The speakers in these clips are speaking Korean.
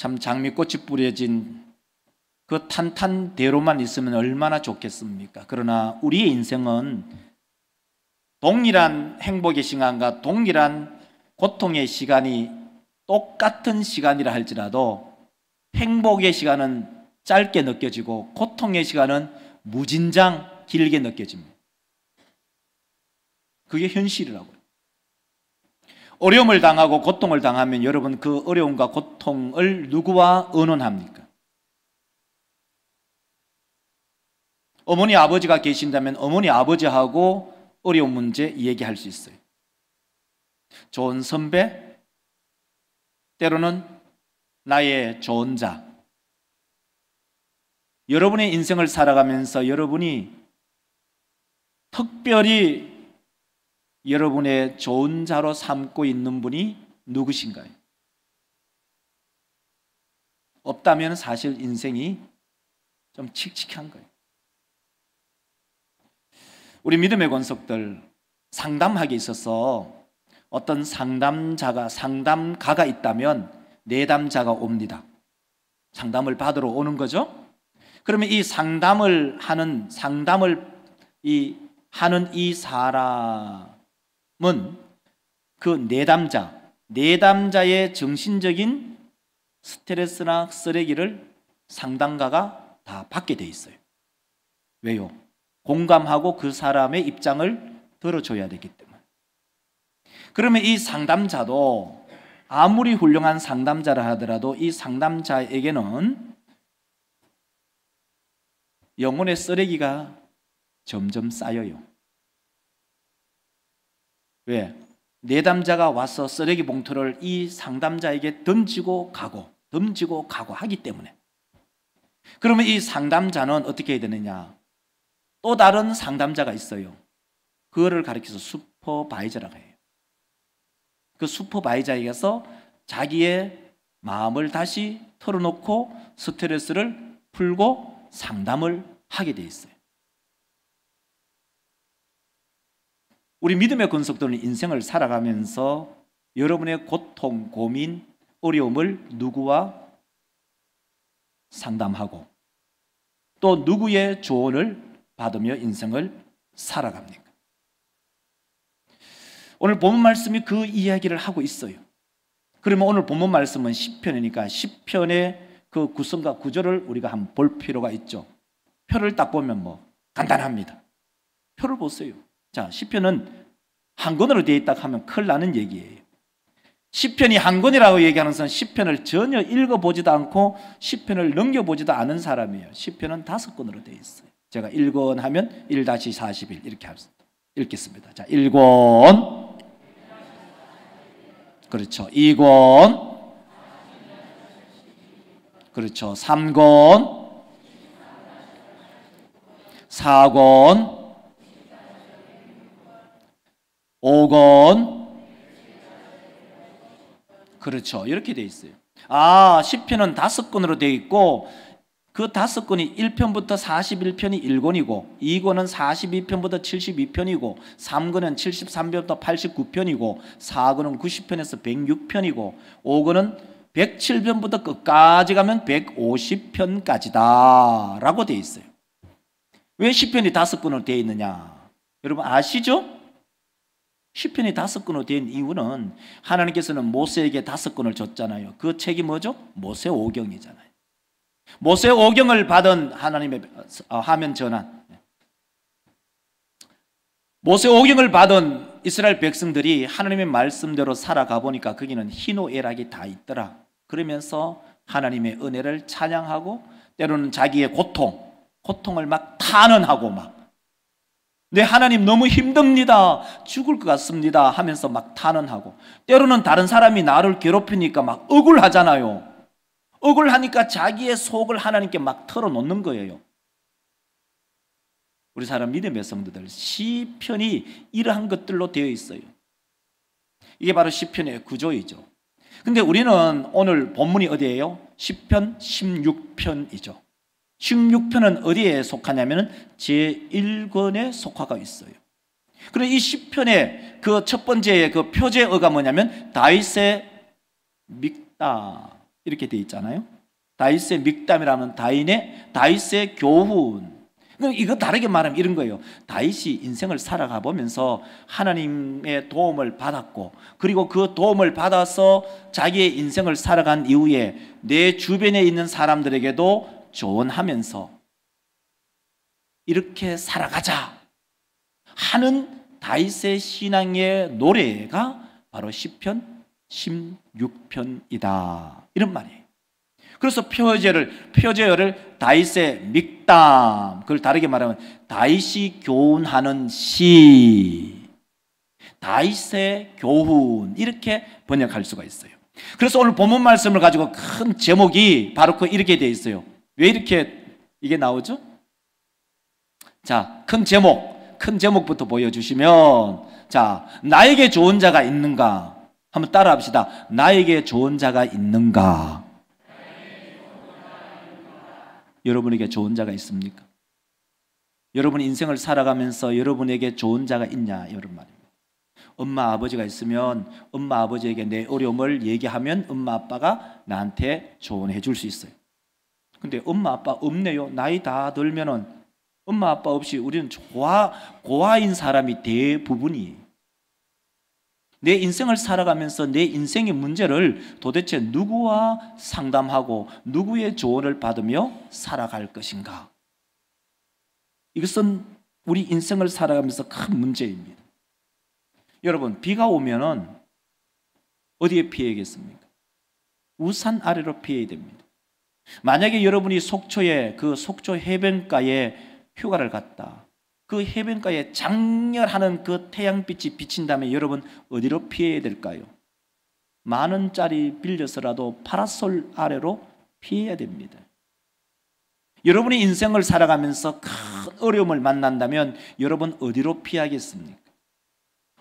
참 장미꽃이 뿌려진 그 탄탄대로만 있으면 얼마나 좋겠습니까? 그러나 우리의 인생은 동일한 행복의 시간과 동일한 고통의 시간이 똑같은 시간이라 할지라도 행복의 시간은 짧게 느껴지고 고통의 시간은 무진장 길게 느껴집니다. 그게 현실이라고요. 어려움을 당하고 고통을 당하면 여러분 그 어려움과 고통을 누구와 의논합니까? 어머니 아버지가 계신다면 어머니 아버지하고 어려운 문제 얘기할 수 있어요. 좋은 선배, 때로는 나의 좋은 자. 여러분의 인생을 살아가면서 여러분이 특별히 여러분의 좋은 자로 삼고 있는 분이 누구신가요? 없다면 사실 인생이 좀 칙칙한 거예요. 우리 믿음의 권속들 상담하기 있어서 어떤 상담가가 있다면 내담자가 옵니다. 상담을 받으러 오는 거죠. 그러면 이 상담을 하는 이 사람은 그 내담자의 정신적인 스트레스나 쓰레기를 상담가가 다 받게 돼 있어요. 왜요? 공감하고 그 사람의 입장을 들어줘야 되기 때문에. 그러면 이 상담자도 아무리 훌륭한 상담자라 하더라도 이 상담자에게는 영혼의 쓰레기가 점점 쌓여요. 왜? 내담자가 와서 쓰레기 봉투를 이 상담자에게 던지고 가고 하기 때문에. 그러면 이 상담자는 어떻게 해야 되느냐? 또 다른 상담자가 있어요. 그거를 가리켜서 슈퍼바이저라고 해요. 그 슈퍼바이저에게서 자기의 마음을 다시 털어놓고 스트레스를 풀고 상담을 하게 돼 있어요. 우리 믿음의 권속들은 인생을 살아가면서 여러분의 고통, 고민, 어려움을 누구와 상담하고 또 누구의 조언을 받으며 인생을 살아갑니까? 오늘 본문 말씀이 그 이야기를 하고 있어요. 그러면 오늘 본문 말씀은 시편이니까 시편의 그 구성과 구조를 우리가 한번 볼 필요가 있죠. 표를 딱 보면 뭐 간단합니다. 표를 보세요. 자, 시편은 한 권으로 되어 있다 하면 큰일 나는 얘기예요. 시편이 한 권이라고 얘기하는 것은 시편을 전혀 읽어보지도 않고 시편을 넘겨보지도 않은 사람이에요. 시편은 5권으로 되어 있어요. 제가 1권 하면 1-41 이렇게 읽겠습니다. 자, 1권, 그렇죠. 2권, 그렇죠. 3권, 4권, 5권, 그렇죠. 이렇게 되어 있어요. 시편은 5권으로 되어 있고 그 5권이 1편부터 41편이 1권이고 2권은 42편부터 72편이고 3권은 73편부터 89편이고 4권은 90편에서 106편이고 5권은 107편부터 끝까지 가면 150편까지다 라고 되어 있어요. 왜 시편이 5권으로 되어 있느냐? 여러분 아시죠? 시편이 5권으로 된 이유는 하나님께서는 모세에게 5권을 줬잖아요. 그 책이 뭐죠? 모세오경이잖아요. 모세오경을 받은 하나님의 화면 전환. 모세오경을 받은 이스라엘 백성들이 하나님의 말씀대로 살아가 보니까 거기는 희노애락이 다 있더라. 그러면서 하나님의 은혜를 찬양하고 때로는 자기의 고통을 막 탄원하고 막 네, 하나님 너무 힘듭니다. 죽을 것 같습니다. 하면서 막 탄원하고 때로는 다른 사람이 나를 괴롭히니까 막 억울하잖아요. 억울하니까 자기의 속을 하나님께 막 털어놓는 거예요. 우리 사람 믿음의 성도들 시편이 이러한 것들로 되어 있어요. 이게 바로 시편의 구조이죠. 근데 우리는 오늘 본문이 어디예요? 시편 16편이죠. 16편은 어디에 속하냐면 제1권에 속하고 있어요. 그리고 이 시편의 그 첫 번째 그 표제어가 뭐냐면 다윗의 믹다, 이렇게 돼 있잖아요. 다윗의 믹담이라면 다윗의 교훈. 이거 다르게 말하면 이런 거예요. 다윗이 인생을 살아가 보면서 하나님의 도움을 받았고, 그리고 그 도움을 받아서 자기의 인생을 살아간 이후에 내 주변에 있는 사람들에게도 조언하면서 이렇게 살아가자 하는 다윗의 신앙의 노래가 바로 시편 16편이다, 이런 말이에요. 그래서 표제어를 다윗의 믹담, 그걸 다르게 말하면 다윗이 교훈하는 시, 다윗의 교훈, 이렇게 번역할 수가 있어요. 그래서 오늘 본문 말씀을 가지고 큰 제목이 바로 이렇게 되어 있어요. 왜 이렇게 이게 나오죠? 자, 큰 제목부터 보여주시면, 자, 나에게 좋은 자가 있는가? 한번 따라 합시다. 나에게 좋은 자가 있는가? 여러분에게 좋은 자가 있습니까? 여러분 인생을 살아가면서 여러분에게 좋은 자가 있냐, 이런 말입니다. 엄마 아버지가 있으면 엄마 아버지에게 내 어려움을 얘기하면 엄마 아빠가 나한테 조언해 줄 수 있어요. 근데 엄마 아빠 없네요. 나이 다 들면은 엄마 아빠 없이 우리는 고아인 사람이 대부분이에요. 내 인생을 살아가면서 내 인생의 문제를 도대체 누구와 상담하고 누구의 조언을 받으며 살아갈 것인가? 이것은 우리 인생을 살아가면서 큰 문제입니다. 여러분, 비가 오면은 어디에 피해야겠습니까? 우산 아래로 피해야 됩니다. 만약에 여러분이 속초에 그 속초 해변가에 휴가를 갔다, 그 해변가에 장렬하는 그 태양빛이 비친 다음에 여러분 어디로 피해야 될까요? 10,000원짜리 빌려서라도 파라솔 아래로 피해야 됩니다. 여러분이 인생을 살아가면서 큰 어려움을 만난다면 여러분 어디로 피하겠습니까?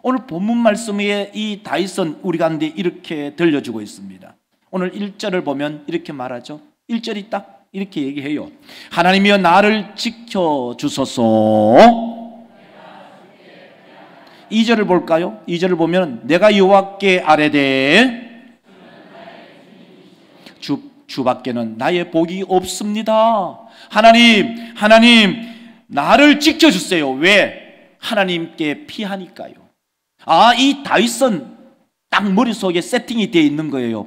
오늘 본문 말씀에 이 다윗은 우리 가운데 이렇게 들려주고 있습니다. 오늘 1절을 보면 이렇게 말하죠. 1절이 딱 이렇게 얘기해요. 하나님이여 나를 지켜주소서. 2절을 볼까요? 2절을 보면 내가 여호와께 아뢰되 주밖에는 나의 복이 없습니다. 하나님 나를 지켜주세요. 왜? 하나님께 피하니까요. 이 다윗은 딱 머릿속에 세팅이 되어 있는 거예요.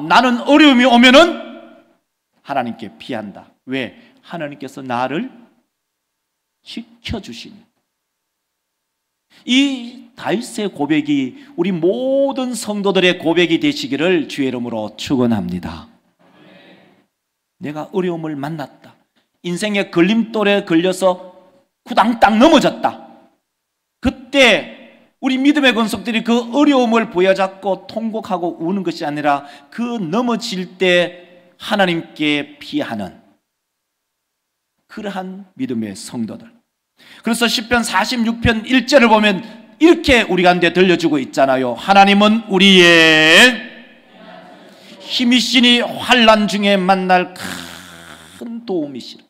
나는 어려움이 오면은 하나님께 피한다. 왜? 하나님께서 나를 지켜주시니. 이 다윗의 고백이 우리 모든 성도들의 고백이 되시기를 주의 이름으로 축원합니다. 내가 어려움을 만났다. 인생의 걸림돌에 걸려서 구당땅 넘어졌다. 그때 우리 믿음의 권속들이 그 어려움을 부여잡고 통곡하고 우는 것이 아니라 그 넘어질 때 하나님께 피하는 그러한 믿음의 성도들. 그래서 시편 46편 1절을 보면 이렇게 우리 가운데 들려주고 있잖아요. 하나님은 우리의 힘이시니 환난 중에 만날 큰 도움이시라.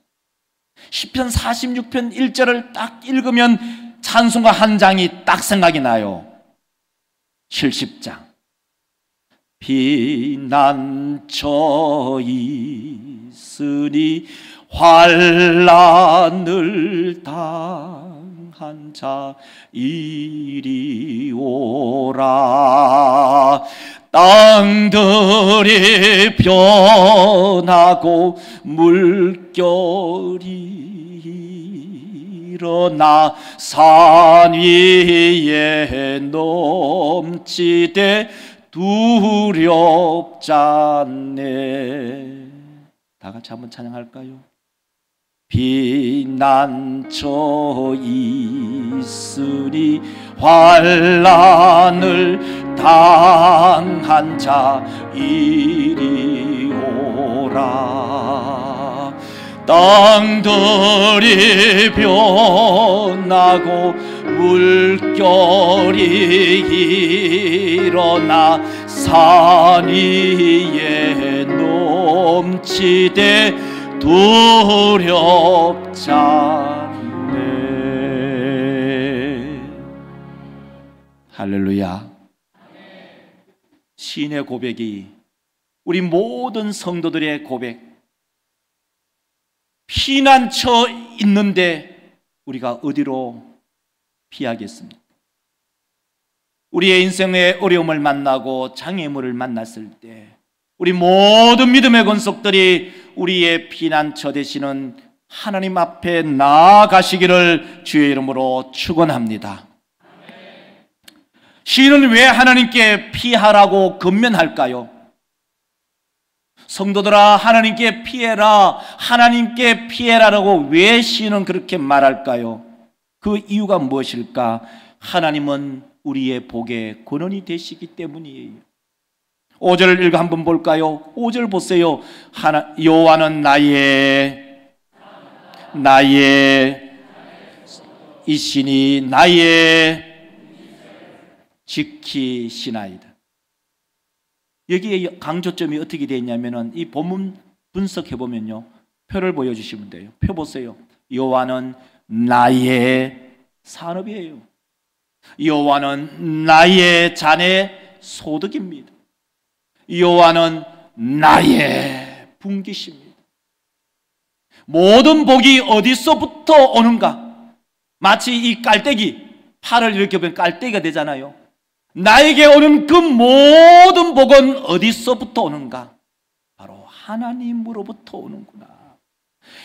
시편 46편 1절을 딱 읽으면 찬송가 한 장이 딱 생각이 나요. 70장. 피난처 있으니 환난을 당한 자 이리 오라. 땅들이 변하고 물결이 일어나 산 위에 넘치되 두렵잖네. 다 같이 한번 찬양할까요? 피난처 있으니 환난을 당한 자 이리 오라. 땅들이 변하고 물결이 일어나 산 위에 넘치되 두렵잖네. 할렐루야. 시인의 고백이 우리 모든 성도들의 고백, 피난처 있는데 우리가 어디로 피하겠습니까? 우리의 인생의 어려움을 만나고 장애물을 만났을 때 우리 모든 믿음의 권속들이 우리의 피난처 되시는 하나님 앞에 나아가시기를 주의 이름으로 축원합니다. 시인은 왜 하나님께 피하라고 권면할까요? 성도들아, 하나님께 피해라, 하나님께 피해라라고 왜 시인은 그렇게 말할까요? 그 이유가 무엇일까? 하나님은 우리의 복의 근원이 되시기 때문이에요. 5절을 읽어 한번 볼까요? 5절 보세요. 여호와는 나의 이시니 나의 지키시나이다. 여기에 강조점이 어떻게 되어 있냐면은 이 본문 분석해 보면요, 표를 보여주시면 돼요. 표 보세요. 여호와는 나의 산업이에요. 여호와는 나의 자네 소득입니다. 여호와는 나의 분기십니다. 모든 복이 어디서부터 오는가? 마치 이 깔때기, 팔을 이렇게 보면 깔때기가 되잖아요. 나에게 오는 그 모든 복은 어디서부터 오는가? 바로 하나님으로부터 오는구나.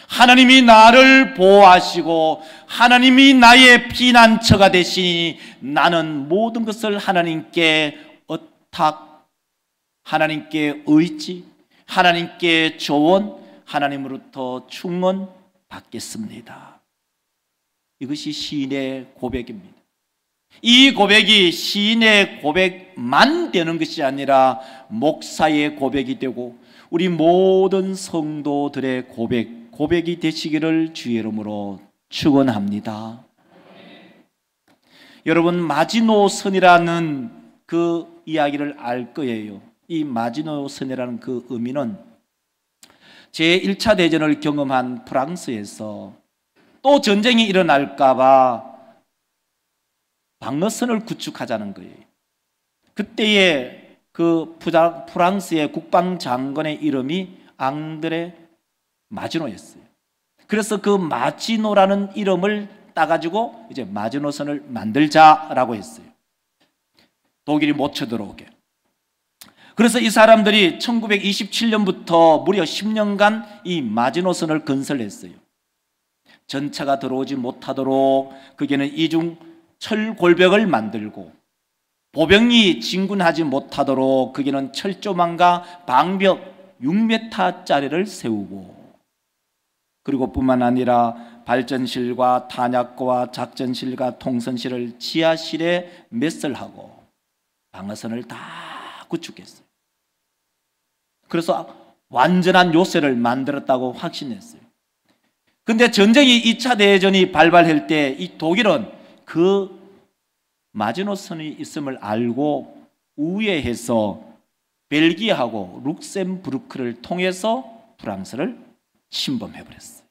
하나님이 나를 보호하시고 하나님이 나의 피난처가 되시니 나는 모든 것을 하나님께 의탁, 하나님께 의지, 하나님께 조언, 하나님으로부터 충원 받겠습니다. 이것이 시인의 고백입니다. 이 고백이 시인의 고백만 되는 것이 아니라 목사의 고백이 되고 우리 모든 성도들의 고백이 되시기를 주의 이름으로 축원합니다. 여러분, 마지노선이라는 그 이야기를 알 거예요. 이 마지노선이라는 그 의미는 제1차 대전을 경험한 프랑스에서 또 전쟁이 일어날까 봐 방어선을 구축하자는 거예요. 그때의 그 프랑스의 국방장관의 이름이 앙드레 마지노였어요. 그래서 그 마지노라는 이름을 따가지고 이제 마지노선을 만들자라고 했어요. 독일이 못 쳐들어오게. 그래서 이 사람들이 1927년부터 무려 10년간 이 마지노선을 건설했어요. 전차가 들어오지 못하도록 거기는 이중 철골벽을 만들고 보병이 진군하지 못하도록 거기는 철조망과 방벽 6m짜리를 세우고, 그리고 뿐만 아니라 발전실과 탄약고와 작전실과 통선실을 지하실에 매설하고 방어선을 다 구축했어요. 그래서 완전한 요새를 만들었다고 확신했어요. 근데 전쟁이 2차 대전이 발발할 때 이 독일은 그 마지노선이 있음을 알고 우회해서 벨기에하고 룩셈부르크를 통해서 프랑스를 침범해버렸어요.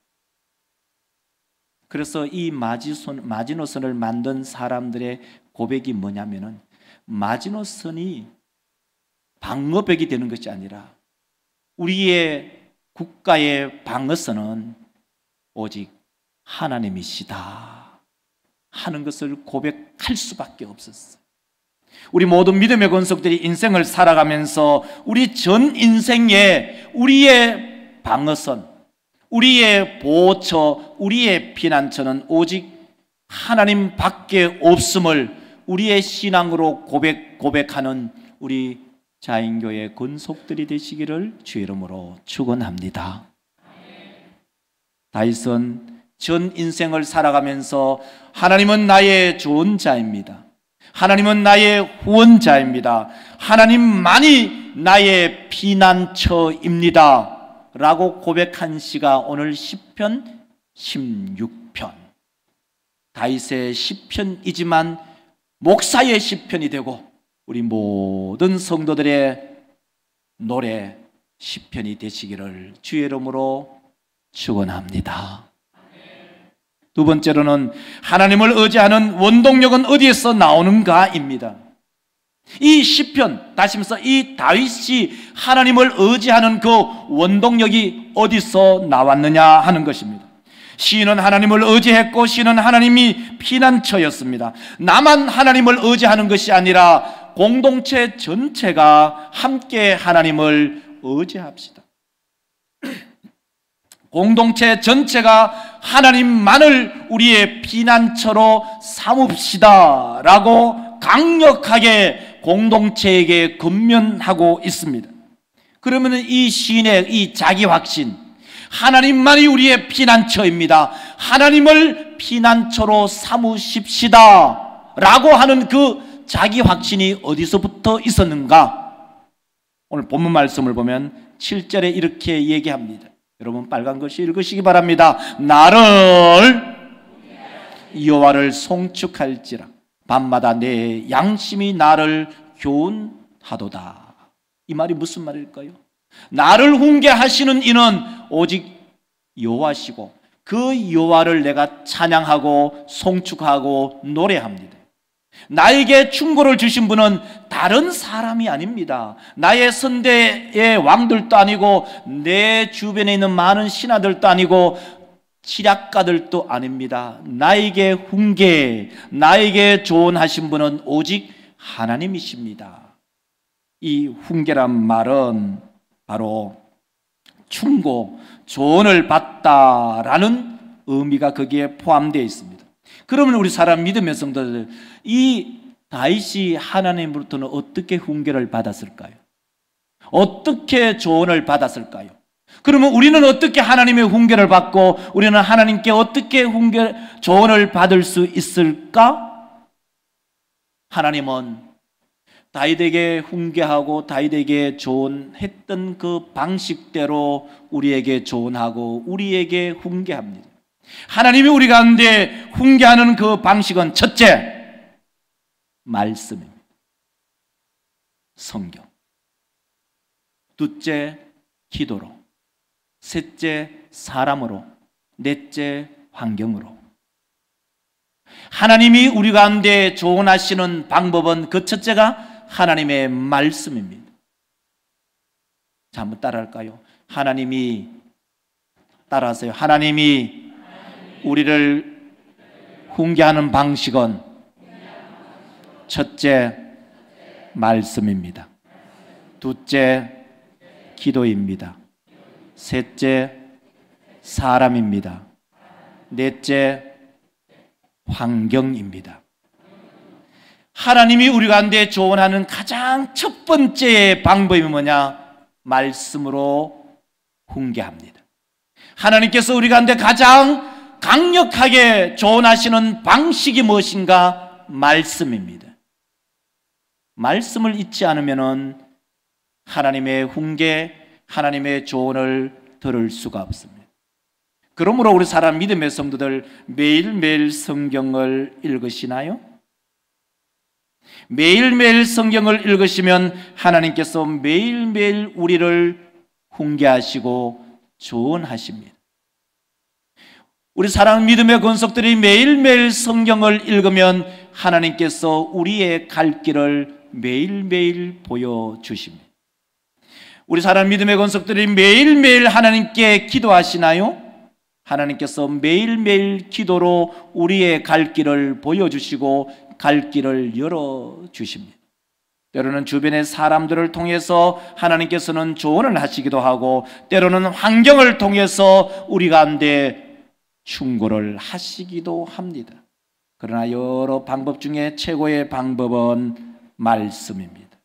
그래서 이 마지노선을 만든 사람들의 고백이 뭐냐면은 마지노선이 방어벽이 되는 것이 아니라 우리의 국가의 방어선은 오직 하나님이시다 하는 것을 고백할 수밖에 없었어요. 우리 모든 믿음의 권속들이 인생을 살아가면서 우리 전 인생에 우리의 방어선, 우리의 보호처, 우리의 피난처는 오직 하나님 밖에 없음을 우리의 신앙으로 고백하는 우리 자인교회 권속들이 되시기를 주의 이름으로 축원합니다. 다윗은 전 인생을 살아가면서 하나님은 나의 좋은 자입니다. 하나님은 나의 후원자입니다. 하나님만이 나의 피난처입니다 라고 고백한 시가 오늘 시편 16편, 다윗의 시편이지만 목사의 시편이 되고 우리 모든 성도들의 노래 시편이 되시기를 주의 이름으로 축원합니다. 두 번째로는 하나님을 의지하는 원동력은 어디에서 나오는가입니다. 이 시편, 다시 말해서 이 다윗이 하나님을 의지하는 그 원동력이 어디서 나왔느냐 하는 것입니다. 시인은 하나님을 의지했고 시인은 하나님이 피난처였습니다. 나만 하나님을 의지하는 것이 아니라 공동체 전체가 함께 하나님을 의지합시다. 공동체 전체가 하나님만을 우리의 피난처로 삼읍시다 라고 강력하게 공동체에게 권면하고 있습니다. 그러면 이 시인의 이 자기 확신, 하나님만이 우리의 피난처입니다, 하나님을 피난처로 삼으십시다 라고 하는 그 자기 확신이 어디서부터 있었는가? 오늘 본문 말씀을 보면 7절에 이렇게 얘기합니다. 여러분 빨간 글씨 읽으시기 바랍니다. 나를 여호와를 송축할지라 밤마다 내 양심이 나를 교훈하도다. 이 말이 무슨 말일까요? 나를 훈계하시는 이는 오직 여호와시고 그 여호와를 내가 찬양하고 송축하고 노래합니다. 나에게 충고를 주신 분은 다른 사람이 아닙니다. 나의 선대의 왕들도 아니고 내 주변에 있는 많은 신하들도 아니고 지략가들도 아닙니다. 나에게 훈계, 나에게 조언하신 분은 오직 하나님이십니다. 이 훈계란 말은 바로 충고, 조언을 받다라는 의미가 거기에 포함되어 있습니다. 그러면 우리 사람 믿음의 성도들, 이 다윗이 하나님으로부터는 어떻게 훈계를 받았을까요? 어떻게 조언을 받았을까요? 그러면 우리는 어떻게 하나님의 훈계를 받고 우리는 하나님께 어떻게 조언을 받을 수 있을까? 하나님은 다윗에게 훈계하고 다윗에게 조언했던 그 방식대로 우리에게 조언하고 우리에게 훈계합니다. 하나님이 우리 가운데 훈계하는 그 방식은 첫째, 말씀입니다. 성경. 둘째, 기도로. 셋째, 사람으로. 넷째, 환경으로. 하나님이 우리 가운데 조언하시는 방법은 그 첫째가 하나님의 말씀입니다. 자, 한번 따라할까요? 하나님이, 따라하세요. 하나님이 우리를 훈계하는 방식은 첫째, 말씀입니다. 둘째, 기도입니다. 셋째, 사람입니다. 넷째, 환경입니다. 하나님이 우리 가운데 조언하는 가장 첫 번째 방법이 뭐냐? 말씀으로 훈계합니다. 하나님께서 우리 가운데 가장 강력하게 조언하시는 방식이 무엇인가? 말씀입니다. 말씀을 잊지 않으면 하나님의 훈계, 하나님의 조언을 들을 수가 없습니다. 그러므로 우리 사람 믿음의 성도들 매일매일 성경을 읽으시나요? 매일매일 성경을 읽으시면 하나님께서 매일매일 우리를 훈계하시고 조언하십니다. 우리 사랑 믿음의 권속들이 매일매일 성경을 읽으면 하나님께서 우리의 갈 길을 매일매일 보여주십니다. 우리 사랑 믿음의 권속들이 매일매일 하나님께 기도하시나요? 하나님께서 매일매일 기도로 우리의 갈 길을 보여주시고 갈 길을 열어주십니다. 때로는 주변의 사람들을 통해서 하나님께서는 조언을 하시기도 하고 때로는 환경을 통해서 우리 가운데 충고를 하시기도 합니다. 그러나 여러 방법 중에 최고의 방법은 말씀입니다.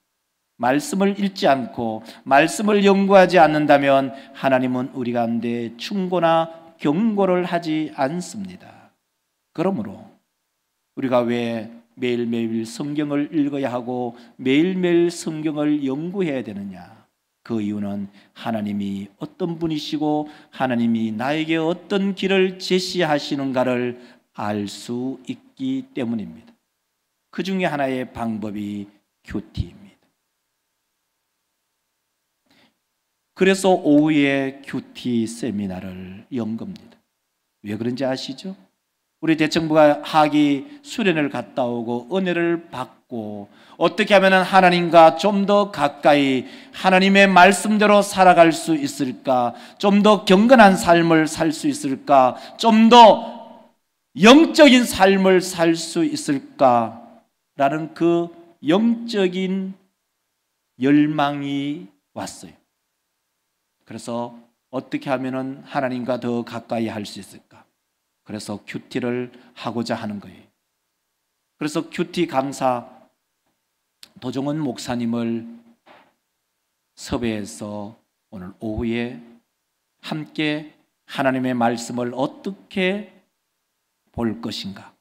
말씀을 읽지 않고 말씀을 연구하지 않는다면 하나님은 우리 가운데 충고나 경고를 하지 않습니다. 그러므로 우리가 왜 매일매일 성경을 읽어야 하고 매일매일 성경을 연구해야 되느냐? 그 이유는 하나님이 어떤 분이시고 하나님이 나에게 어떤 길을 제시하시는가를 알 수 있기 때문입니다. 그 중에 하나의 방법이 큐티입니다. 그래서 오후에 큐티 세미나를 연 겁니다. 왜 그런지 아시죠? 우리 대청부가 하기 수련을 갔다 오고 은혜를 받고 어떻게 하면 하나님과 좀 더 가까이 하나님의 말씀대로 살아갈 수 있을까? 좀 더 경건한 삶을 살 수 있을까? 좀 더 영적인 삶을 살 수 있을까? 라는 그 영적인 열망이 왔어요. 그래서 어떻게 하면 하나님과 더 가까이 할 수 있을까? 그래서 큐티를 하고자 하는 거예요. 그래서 큐티 강사 도종원 목사님을 섭외해서 오늘 오후에 함께 하나님의 말씀을 어떻게 볼 것인가,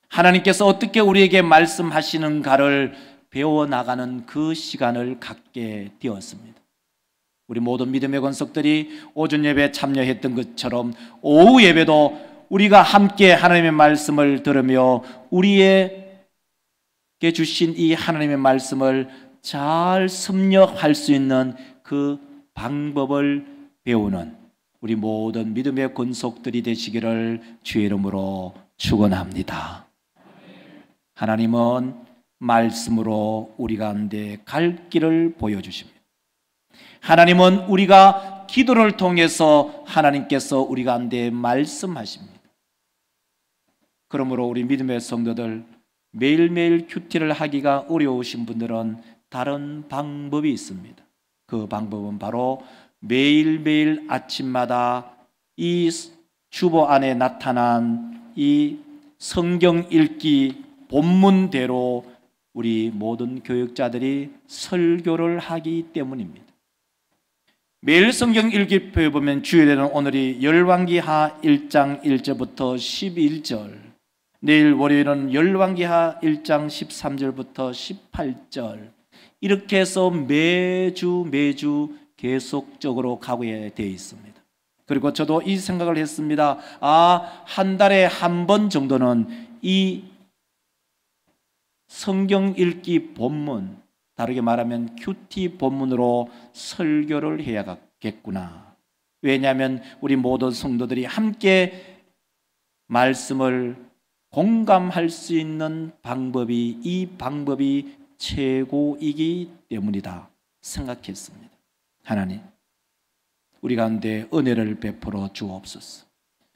하나님께서 어떻게 우리에게 말씀하시는가를 배워나가는 그 시간을 갖게 되었습니다. 우리 모든 믿음의 권속들이 오전 예배에 참여했던 것처럼 오후 예배도 우리가 함께 하나님의 말씀을 들으며 우리에게 주신 이 하나님의 말씀을 잘 섭렵할 수 있는 그 방법을 배우는 우리 모든 믿음의 권속들이 되시기를 주의 이름으로 축원합니다. 하나님은 말씀으로 우리 가운데 갈 길을 보여주십니다. 하나님은 우리가 기도를 통해서 하나님께서 우리 가운데 말씀하십니다. 그러므로 우리 믿음의 성도들, 매일매일 큐티를 하기가 어려우신 분들은 다른 방법이 있습니다. 그 방법은 바로 매일매일 아침마다 이 주보 안에 나타난 이 성경 읽기 본문대로 우리 모든 교육자들이 설교를 하기 때문입니다. 매일 성경 읽기표에 보면 주일에는 오늘이 열왕기하 1장 1절부터 11절, 내일 월요일은 열왕기하 1장 13절부터 18절, 이렇게 해서 매주 계속적으로 가고 되어 있습니다. 그리고 저도 이 생각을 했습니다. 한 달에 한 번 정도는 이 성경 읽기 본문, 다르게 말하면 큐티 본문으로 설교를 해야겠구나. 왜냐하면 우리 모든 성도들이 함께 말씀을 공감할 수 있는 방법이, 이 방법이 최고이기 때문이다 생각했습니다. 하나님, 우리 가운데 은혜를 베풀어 주옵소서.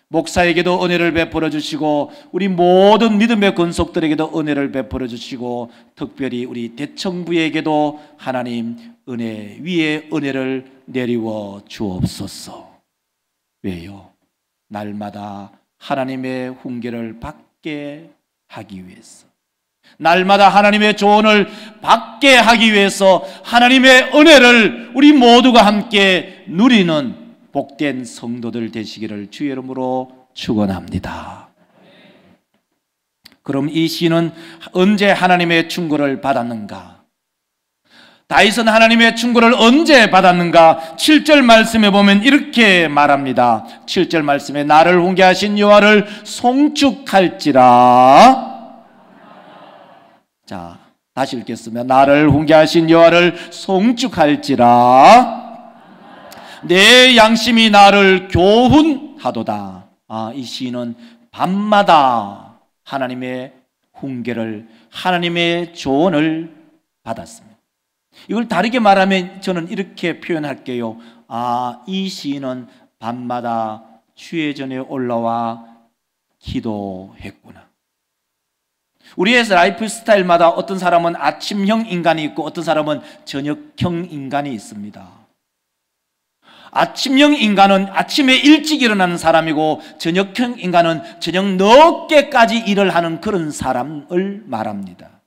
목사에게도 은혜를 베풀어 주시고 우리 모든 믿음의 권속들에게도 은혜를 베풀어 주시고 특별히 우리 대청부에게도 하나님 은혜 위에 은혜를 내리워 주옵소서. 왜요? 날마다 하나님의 훈계를 받게 하기 위해서, 날마다 하나님의 조언을 받게 하기 위해서 하나님의 은혜를 우리 모두가 함께 누리는 복된 성도들 되시기를 주의 이름으로 축원합니다. 그럼 이 시인은 언제 하나님의 충고를 받았는가? 다윗은 하나님의 충고를 언제 받았는가? 7절 말씀에 보면 이렇게 말합니다. 7절 말씀에 나를 훈계하신 여호와를 송축할지라. 자, 다시 읽겠습니다. 나를 훈계하신 여호와를 송축할지라. 내 양심이 나를 교훈하도다. 이 시인은 밤마다 하나님의 훈계를, 하나님의 조언을 받았습니다. 이걸 다르게 말하면 저는 이렇게 표현할게요. 이 시인은 밤마다 주의 전에 올라와 기도했구나. 우리의 라이프 스타일마다 어떤 사람은 아침형 인간이 있고 어떤 사람은 저녁형 인간이 있습니다. 아침형 인간은 아침에 일찍 일어나는 사람이고 저녁형 인간은 저녁 늦게까지 일을 하는 그런 사람을 말합니다.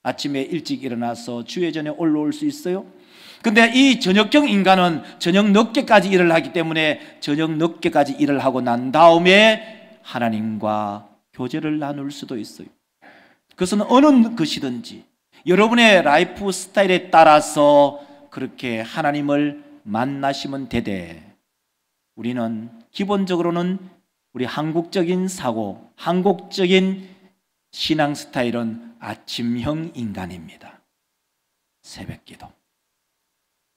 아침에 일찍 일어나서 주의 전에 올라올 수 있어요? 근데 이 저녁형 인간은 저녁 늦게까지 일을 하기 때문에 저녁 늦게까지 일을 하고 난 다음에 하나님과 교제를 나눌 수도 있어요. 그것은 어느 것이든지 여러분의 라이프 스타일에 따라서 그렇게 하나님을 만나시면 되되, 우리는 기본적으로는 우리 한국적인 사고, 한국적인 신앙 스타일은 아침형 인간입니다. 새벽 기도,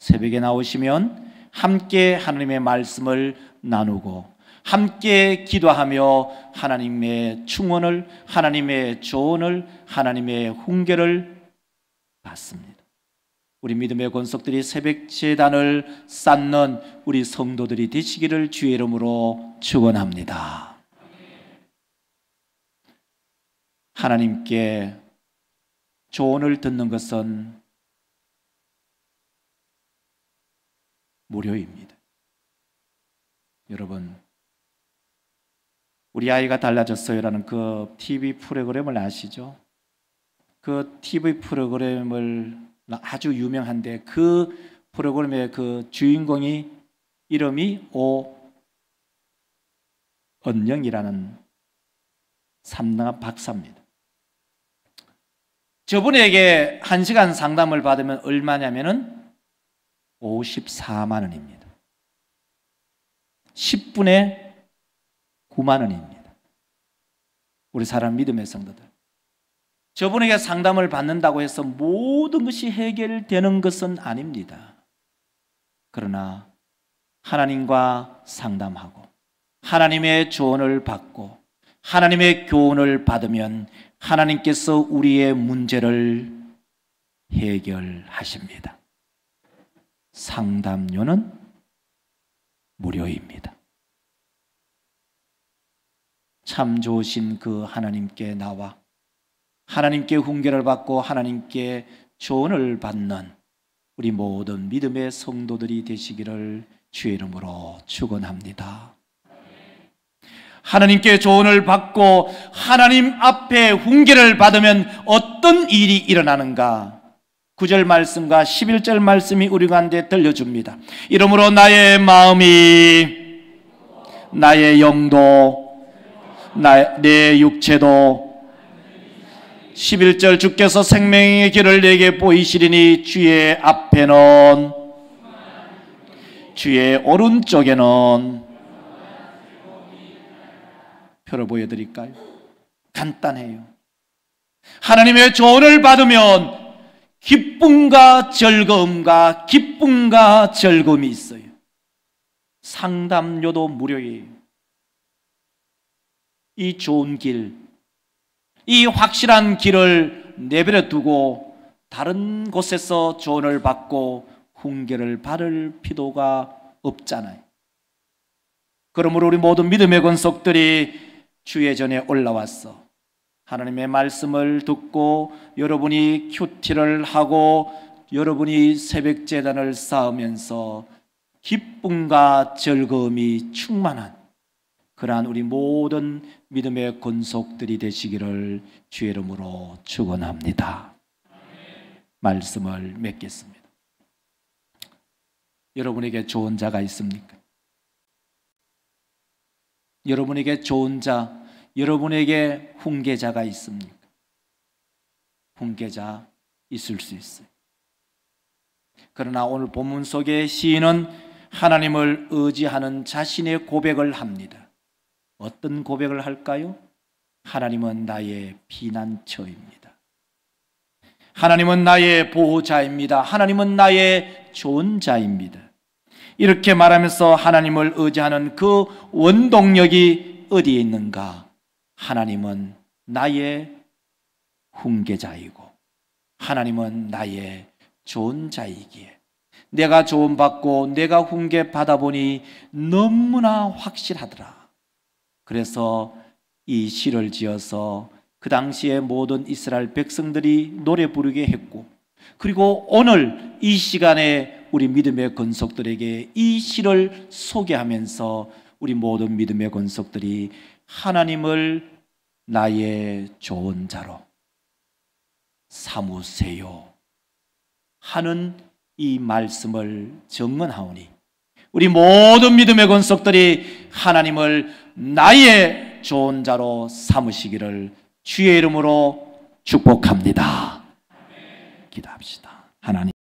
새벽에 나오시면 함께 하나님의 말씀을 나누고 함께 기도하며 하나님의 충원을, 하나님의 조언을, 하나님의 훈계를 받습니다. 우리 믿음의 권속들이 새벽 제단을 쌓는 우리 성도들이 되시기를 주의 이름으로 축원합니다. 하나님께 조언을 듣는 것은 무료입니다. 여러분, 우리 아이가 달라졌어요라는 그 TV 프로그램을 아시죠? 그 TV 프로그램을 아주 유명한데 그 프로그램의 그 주인공이 이름이 오은영이라는 삼등한 박사입니다. 저분에게 1시간 상담을 받으면 얼마냐면은 54만 원입니다. 10분에 9만 원입니다. 우리 사람 믿음의 성도들, 저분에게 상담을 받는다고 해서 모든 것이 해결되는 것은 아닙니다. 그러나 하나님과 상담하고 하나님의 조언을 받고 하나님의 교훈을 받으면 하나님께서 우리의 문제를 해결하십니다. 상담료는 무료입니다. 참 좋으신 그 하나님께 나와 하나님께 훈계를 받고 하나님께 조언을 받는 우리 모든 믿음의 성도들이 되시기를 주의 이름으로 축원합니다. 하나님께 조언을 받고 하나님 앞에 훈계를 받으면 어떤 일이 일어나는가? 9절 말씀과 11절 말씀이 우리 가운데 들려줍니다. 이러므로 나의 마음이, 나의 영도, 내 육체도 11절 주께서 생명의 길을 내게 보이시리니 주의 앞에는, 주의 오른쪽에는, 표를 보여드릴까요? 간단해요. 하나님의 조언을 받으면 기쁨과 즐거움과 기쁨과 즐거움이 있어요. 상담료도 무료예요. 이 좋은 길, 이 확실한 길을 내버려 두고 다른 곳에서 조언을 받고 훈계를 받을 필요가 없잖아요. 그러므로 우리 모든 믿음의 권속들이 주의 전에 올라왔어 하나님의 말씀을 듣고 여러분이 큐티를 하고 여러분이 새벽 제단을 쌓으면서 기쁨과 즐거움이 충만한 그러한 우리 모든 믿음의 권속들이 되시기를 주의 이름으로 축원합니다. 말씀을 맺겠습니다. 여러분에게 좋은 자가 있습니까? 여러분에게 좋은 자, 여러분에게 훈계자가 있습니까? 훈계자 있을 수 있어요. 그러나 오늘 본문 속의 시인은 하나님을 의지하는 자신의 고백을 합니다. 어떤 고백을 할까요? 하나님은 나의 피난처입니다. 하나님은 나의 보호자입니다. 하나님은 나의 좋은 자입니다. 이렇게 말하면서 하나님을 의지하는 그 원동력이 어디에 있는가? 하나님은 나의 훈계자이고 하나님은 나의 좋은 자이기에 내가 조언받고 내가 훈계 받아보니 너무나 확실하더라. 그래서 이 시를 지어서 그 당시에 모든 이스라엘 백성들이 노래 부르게 했고 그리고 오늘 이 시간에 우리 믿음의 권속들에게 이 시를 소개하면서 우리 모든 믿음의 권속들이 하나님을 나의 좋은 자로 삼으세요 하는 이 말씀을 증언하오니 우리 모든 믿음의 권속들이 하나님을 나의 좋은 자로 삼으시기를 주의 이름으로 축복합니다. 기도합시다. 하나님